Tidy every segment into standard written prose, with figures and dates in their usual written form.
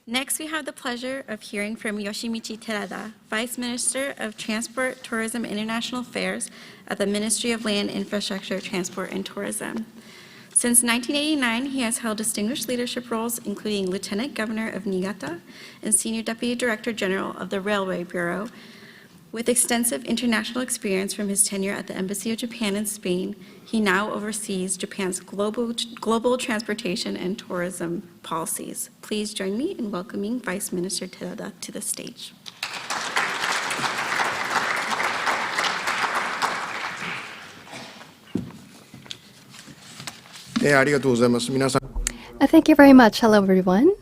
Next, we have the pleasure of hearing from Yoshimichi Terada, Vice Minister of Transport, Tourism, and International Affairs at the Ministry of Land, Infrastructure, Transport, and Tourism. Since 1989, he has held distinguished leadership roles, including Lieutenant Governor of Niigata and Senior Deputy Director General of the Railway Bureau. With extensive international experience from his tenure at the Embassy of Japan in Spain, he now oversees Japan's global transportation and tourism policies. Please join me in welcoming Vice Minister Terada to the stage. Thank you very much. Hello, everyone.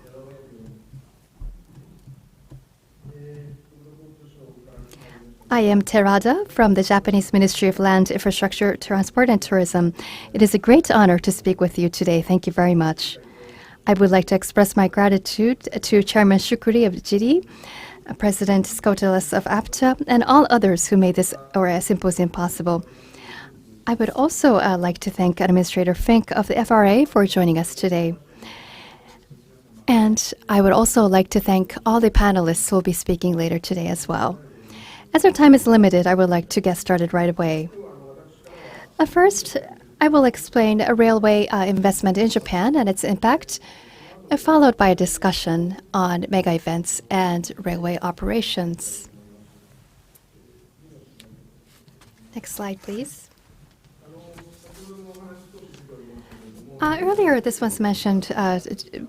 I am Terada from the Japanese Ministry of Land, Infrastructure, Transport, and Tourism. It is a great honor to speak with you today. Thank you very much. I would like to express my gratitude to Chairman Shukuri of JITTI, President Skotelis of APTA, and all others who made this symposium possible. I would also like to thank Administrator Fink of the FRA for joining us today. And I would also like to thank all the panelists who will be speaking later today as well. As our time is limited, I would like to get started right away. First, I will explain a railway investment in Japan and its impact, followed by a discussion on mega events and railway operations. Next slide, please. Earlier, this was mentioned,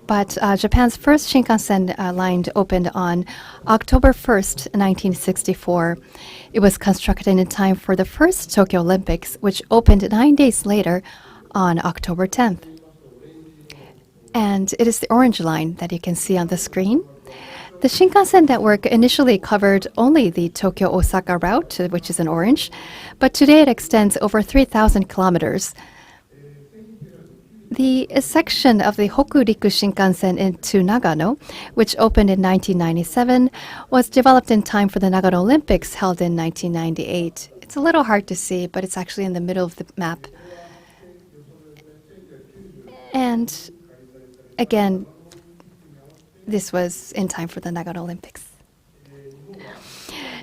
but Japan's first Shinkansen line opened on October 1st, 1964. It was constructed in time for the first Tokyo Olympics, which opened 9 days later on October 10th. And it is the orange line that you can see on the screen. The Shinkansen network initially covered only the Tokyo-Osaka route, which is in orange, but today it extends over 3,000 kilometers. The section of the Hokuriku Shinkansen into Nagano, which opened in 1997, was developed in time for the Nagano Olympics held in 1998. It's a little hard to see, but it's actually in the middle of the map. And again, this was in time for the Nagano Olympics.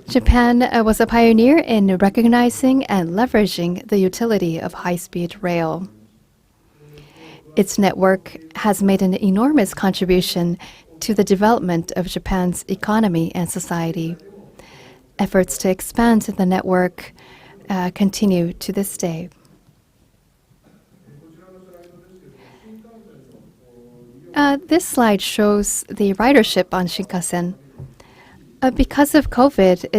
Japan was a pioneer in recognizing and leveraging the utility of high-speed rail. Its network has made an enormous contribution to the development of Japan's economy and society. Efforts to expand the network continue to this day. This slide shows the ridership on Shinkansen. Because of COVID,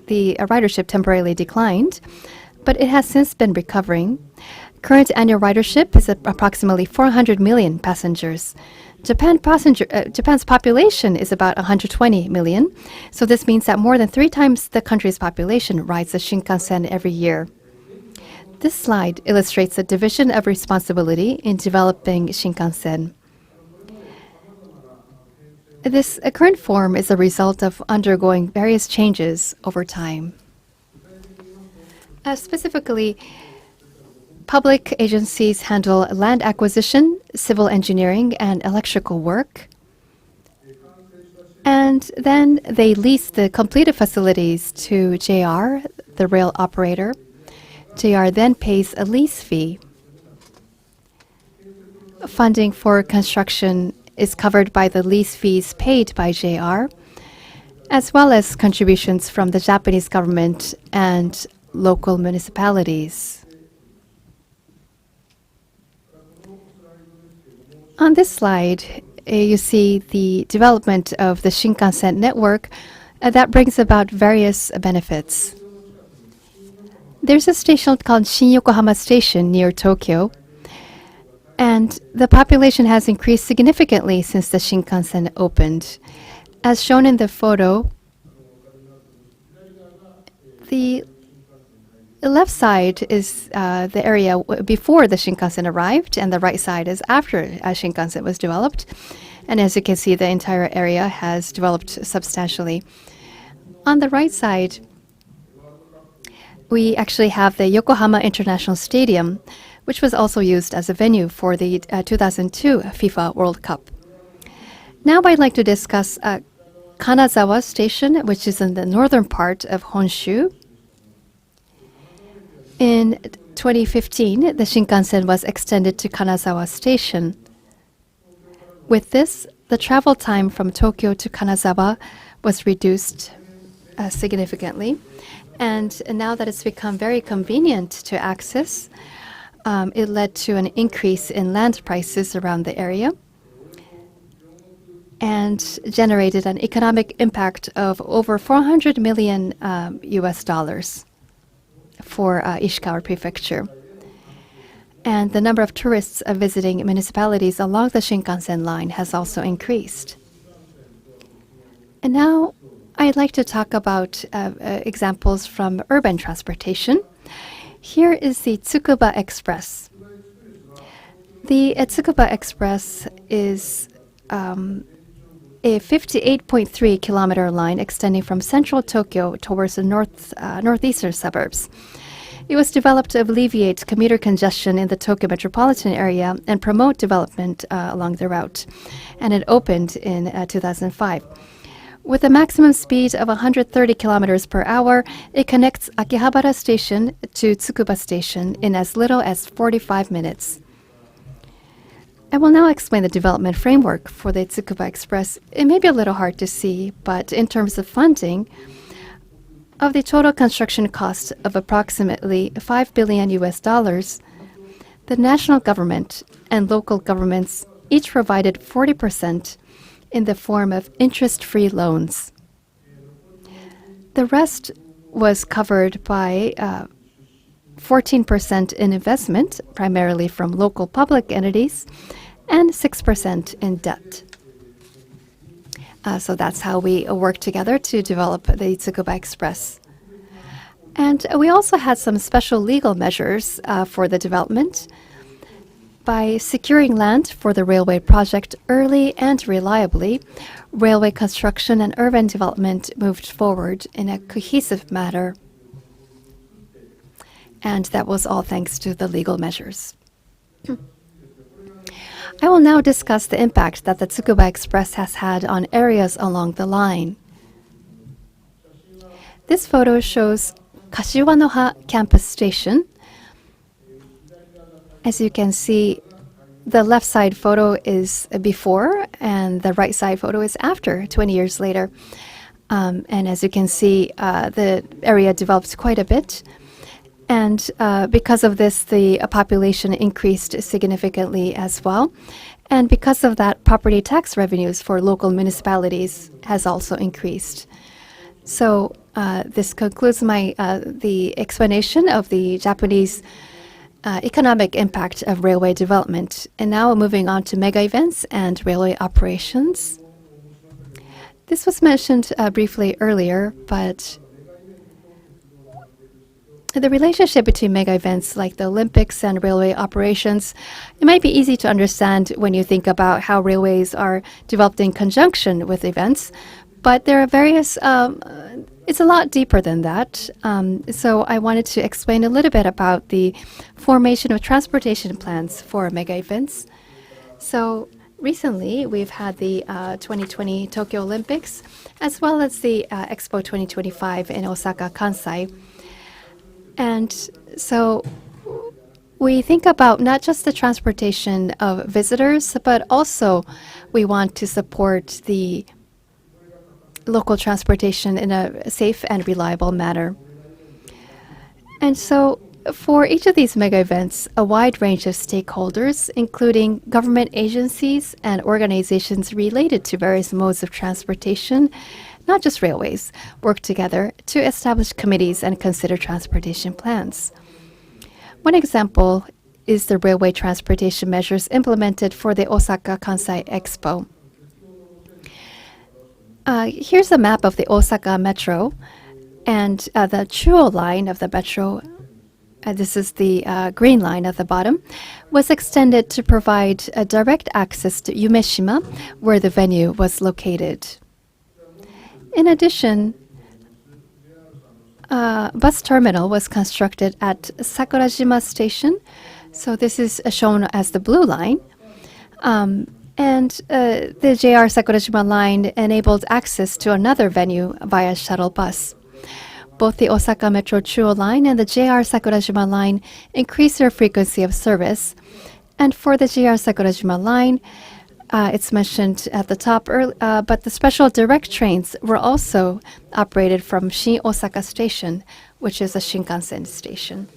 the ridership temporarily declined, but it has since been recovering. Current annual ridership is at approximately 400 million passengers. Japan's population is about 120 million, so this means that more than 3 times the country's population rides the Shinkansen every year. This slide illustrates the division of responsibility in developing Shinkansen. This current form is a result of undergoing various changes over time. Specifically, public agencies handle land acquisition, civil engineering, and electrical work. And then they lease the completed facilities to JR, the rail operator. JR then pays a lease fee. Funding for construction is covered by the lease fees paid by JR, as well as contributions from the Japanese government and local municipalities. On this slide, you see the development of the Shinkansen network that brings about various benefits. There's a station called Shin-Yokohama Station near Tokyo, and the population has increased significantly since the Shinkansen opened. As shown in the photo, the left side is the area before the Shinkansen arrived, and the right side is after Shinkansen was developed. And as you can see, the entire area has developed substantially. On the right side, we actually have the Yokohama International Stadium, which was also used as a venue for the 2002 FIFA World Cup. Now I'd like to discuss Kanazawa Station, which is in the northern part of Honshu. In 2015, the Shinkansen was extended to Kanazawa Station. With this, the travel time from Tokyo to Kanazawa was reduced significantly. And now that it's become very convenient to access, it led to an increase in land prices around the area and generated an economic impact of over 400 million US dollars for Ishikawa Prefecture. And the number of tourists visiting municipalities along the Shinkansen line has also increased. And now I'd like to talk about examples from urban transportation. Here is the Tsukuba Express. The Tsukuba Express is a 58.3 kilometer line extending from central Tokyo towards the northeastern suburbs. It was developed to alleviate commuter congestion in the Tokyo metropolitan area and promote development along the route. And it opened in 2005. With a maximum speed of 130 kilometers per hour, it connects Akihabara Station to Tsukuba Station in as little as 45 minutes. I will now explain the development framework for the Tsukuba Express. It may be a little hard to see, but in terms of funding, of the total construction cost of approximately 5 billion US dollars, the national government and local governments each provided 40% in the form of interest-free loans. The rest was covered by 14% in investment, primarily from local public entities, and 6% in debt. So that's how we work together to develop the Tsukuba Express. And we also had some special legal measures for the development. By securing land for the railway project early and reliably, railway construction and urban development moved forward in a cohesive manner. And that was all thanks to the legal measures. I will now discuss the impact that the Tsukuba Express has had on areas along the line. This photo shows Kashiwanoha Campus Station. As you can see, the left side photo is before and the right side photo is after, 20 years later. And as you can see, the area developed quite a bit. And because of this, the population increased significantly as well. And because of that, property tax revenues for local municipalities has also increased. So this concludes the explanation of the Japanese economic impact of railway development. And now moving on to mega events and railway operations. This was mentioned briefly earlier, but the relationship between mega events like the Olympics and railway operations, it might be easy to understand when you think about how railways are developed in conjunction with events, but there are various, it's a lot deeper than that. So I wanted to explain a little bit about the formation of transportation plans for mega events. So recently, we've had the 2020 Tokyo Olympics, as well as the Expo 2025 in Osaka, Kansai. And so we think about not just the transportation of visitors, but also we want to support the local transportation in a safe and reliable manner. And so for each of these mega events, a wide range of stakeholders, including government agencies and organizations related to various modes of transportation, not just railways, work together to establish committees and consider transportation plans. One example is the railway transportation measures implemented for the Osaka Kansai Expo. Here's a map of the Osaka Metro, and the Chuo line of the metro, this is the green line at the bottom, was extended to provide direct access to Umeshima, where the venue was located. In addition, a bus terminal was constructed at Sakurajima Station. So this is shown as the blue line. And the JR Sakurajima line enabled access to another venue via shuttle bus. Both the Osaka Metro Chuo line and the JR Sakurajima line increased their frequency of service. And for the JR Sakurajima line, it's mentioned at the top, but the special direct trains were also operated from Shin Osaka Station, which is a Shinkansen station.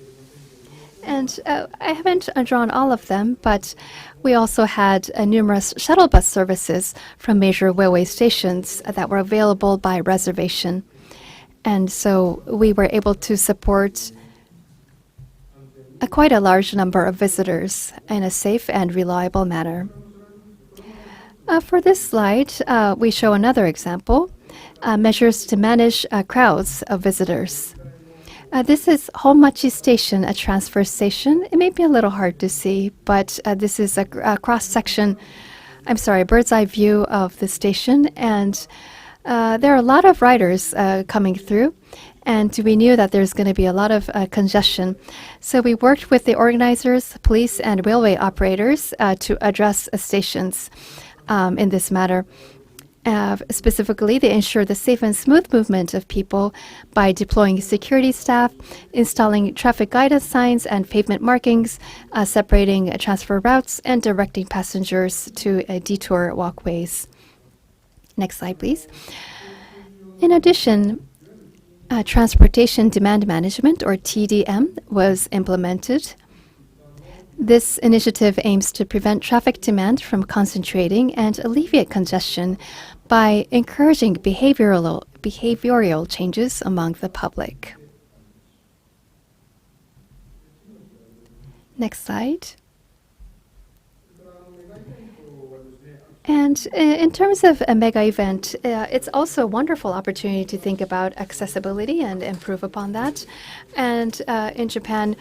And I haven't drawn all of them, but we also had numerous shuttle bus services from major railway stations that were available by reservation. And so we were able to support quite a large number of visitors in a safe and reliable manner. For this slide, we show another example, measures to manage crowds of visitors. This is Honmachi Station, a transfer station. It may be a little hard to see, but this is a cross-section, bird's eye view of the station. And there are a lot of riders coming through, and we knew that there's going to be a lot of congestion. So we worked with the organizers, police, and railway operators to address stations in this matter. Specifically, they ensure the safe and smooth movement of people by deploying security staff, installing traffic guidance signs and pavement markings, separating transfer routes, and directing passengers to detour walkways. Next slide, please. In addition, Transportation Demand Management, or TDM, was implemented. This initiative aims to prevent traffic demand from concentrating and alleviate congestion by encouraging behavioral changes among the public. Next slide. And in terms of a mega event, it's also a wonderful opportunity to think about accessibility and improve upon that. And in Japan,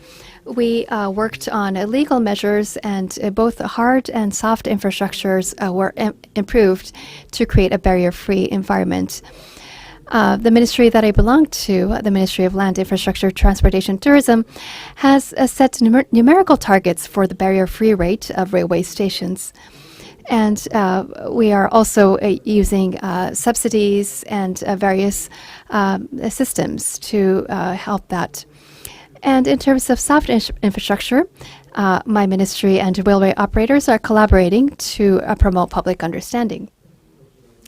we worked on legal measures, and both hard and soft infrastructures were improved to create a barrier-free environment. The ministry that I belong to, the Ministry of Land, Infrastructure, Transportation, Tourism, has set numerical targets for the barrier-free rate of railway stations. And we are also using subsidies and various systems to help that. And in terms of soft infrastructure, my ministry and railway operators are collaborating to promote public understanding.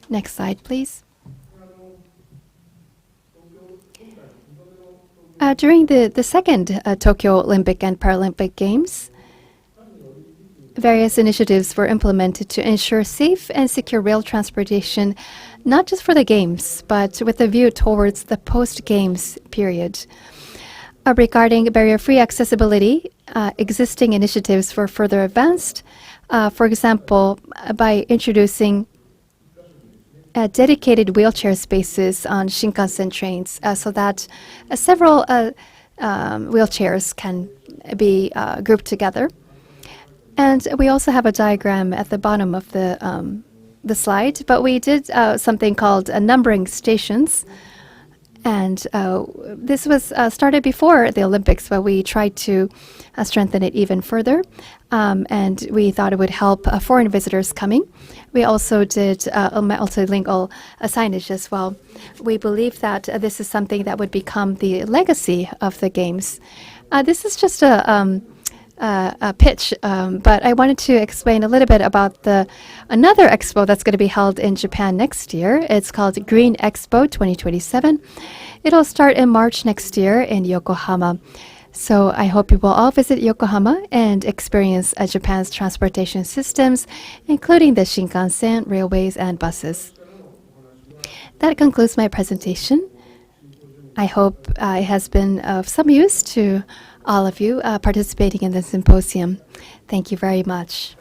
Next slide, please. During the second Tokyo Olympic and Paralympic Games, various initiatives were implemented to ensure safe and secure rail transportation, not just for the Games, but with a view towards the post-Games period. Regarding barrier-free accessibility, existing initiatives were further advanced, for example, by introducing dedicated wheelchair spaces on Shinkansen trains so that several wheelchairs can be grouped together. And we also have a diagram at the bottom of the slide, but we did something called numbering stations. And this was started before the Olympics, but we tried to strengthen it even further. And we thought it would help foreign visitors coming. We also did a multilingual signage as well. We believe that this is something that would become the legacy of the Games. This is just a pitch, but I wanted to explain a little bit about another expo that's going to be held in Japan next year. It's called Green Expo 2027. It'll start in March next year in Yokohama. So I hope you will all visit Yokohama and experience Japan's transportation systems, including the Shinkansen, railways, and buses. That concludes my presentation. I hope it has been of some use to all of you participating in the symposium. Thank you very much.